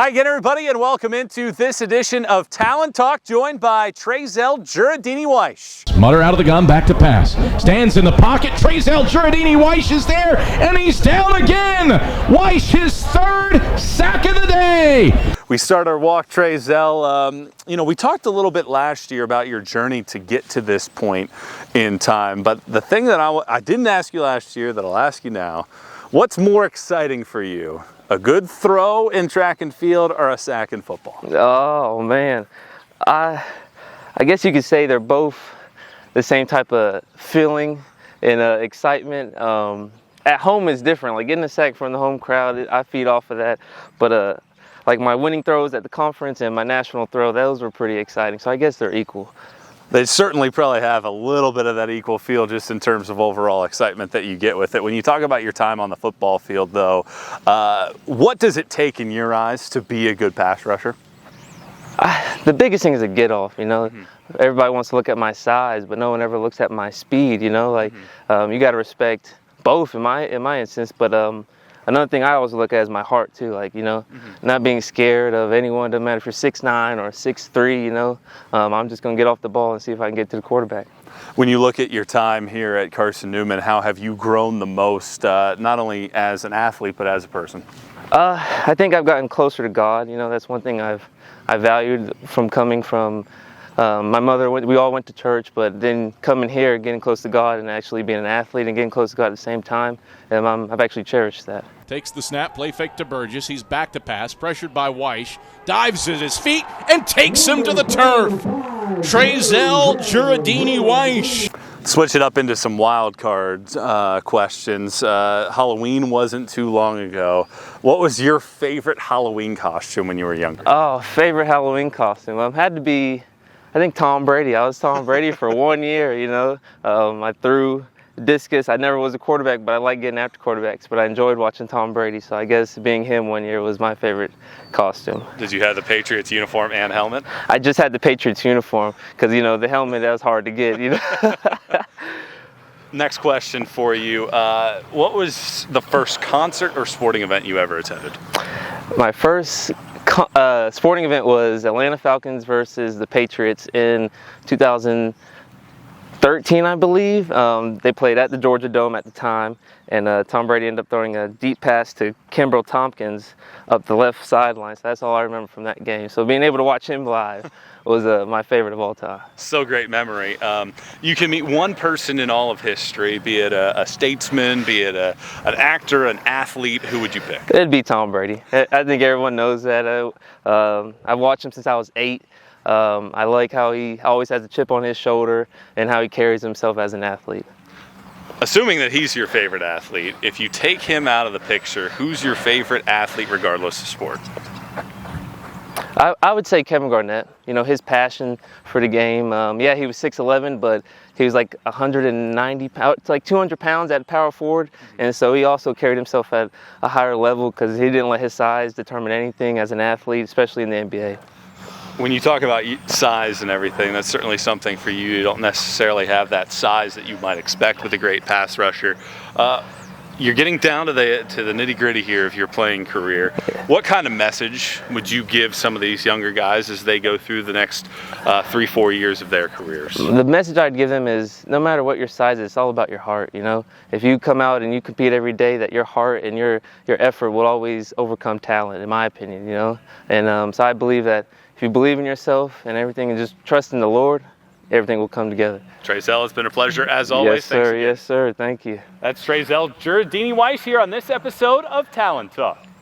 Hi again, everybody, and welcome into this edition of Talon Talk, joined by Trayzel Jureidini Wyche. Mutter out of the gun, back to pass. Stands in the pocket. Trayzel Jureidini Wyche is there, and he's down again. Wyche, his third sack of the day. We start our walk, Trayzel. We talked a little bit last year about your journey to get to this point in time, but the thing that I didn't ask you last year that I'll ask you now, what's more exciting for you? A good throw in track and field or a sack in football? Oh man, I guess you could say they're both the same type of feeling and excitement. At home is different. Like getting a sack from the home crowd, I feed off of that. But like my winning throws at the conference and my national throw, those were pretty exciting. So I guess they're equal. They certainly probably have a little bit of that equal feel just in terms of overall excitement that you get with it. When you talk about your time on the football field, though, what does it take in your eyes to be a good pass rusher? The biggest thing is a get off, Everybody wants to look at my size, but no one ever looks at my speed, you got to respect both in my instance, but another thing I always look at is my heart too, not being scared of anyone. Doesn't matter if you're 6'9" or 6'3", I'm just going to get off the ball and see if I can get to the quarterback. When you look at your time here at Carson-Newman, how have you grown the most, not only as an athlete, but as a person? I think I've gotten closer to God. That's one thing I valued from coming from my mother. We all went to church, but then coming here, getting close to God and actually being an athlete and getting close to God at the same time, I've actually cherished that. Takes the snap, play fake to Burgess. He's back to pass, pressured by Wyche. Dives at his feet and takes him to the turf. Trayzel Jureidini Wyche. Switch it up into some wild cards questions. Halloween wasn't too long ago. What was your favorite Halloween costume when you were younger? Oh, favorite Halloween costume? Had to be, I think, Tom Brady. I was Tom Brady for 1 year, I threw discus. I never was a quarterback, but I like getting after quarterbacks. But I enjoyed watching Tom Brady, so I guess being him 1 year was my favorite costume. Did you have the Patriots uniform and helmet? I just had the Patriots uniform because, the helmet, that was hard to get, Next question for you. What was the first concert or sporting event you ever attended? My first sporting event was Atlanta Falcons versus the Patriots in 2013, I believe. They played at the Georgia Dome at the time, and Tom Brady ended up throwing a deep pass to Kimbrel Tompkins up the left sideline. So that's all I remember from that game. So being able to watch him live was my favorite of all time. So great memory. You can meet one person in all of history, be it a statesman, be it an actor, an athlete. Who would you pick? It'd be Tom Brady. I think everyone knows that. I've watched him since I was 8. I like how he always has a chip on his shoulder and how he carries himself as an athlete. Assuming that he's your favorite athlete, if you take him out of the picture, who's your favorite athlete regardless of sport? I would say Kevin Garnett. His passion for the game. He was 6'11", but he was like 190 pounds, like 200 pounds at power forward, and so he also carried himself at a higher level because he didn't let his size determine anything as an athlete, especially in the NBA. When you talk about size and everything, that's certainly something for you. You don't necessarily have that size that you might expect with a great pass rusher. You're getting down to the nitty-gritty here of your playing career. What kind of message would you give some of these younger guys as they go through the next 3-4 years of their careers? The message I'd give them is no matter what your size is, it's all about your heart, If you come out and you compete every day, that your heart and your effort will always overcome talent, in my opinion, And so I believe that if you believe in yourself and everything and just trust in the Lord, everything will come together. Trayzel, it's been a pleasure as always. Yes, sir. Yes, sir. Thank you. That's Trayzel Jureidini Wyche here on this episode of Talon Talk.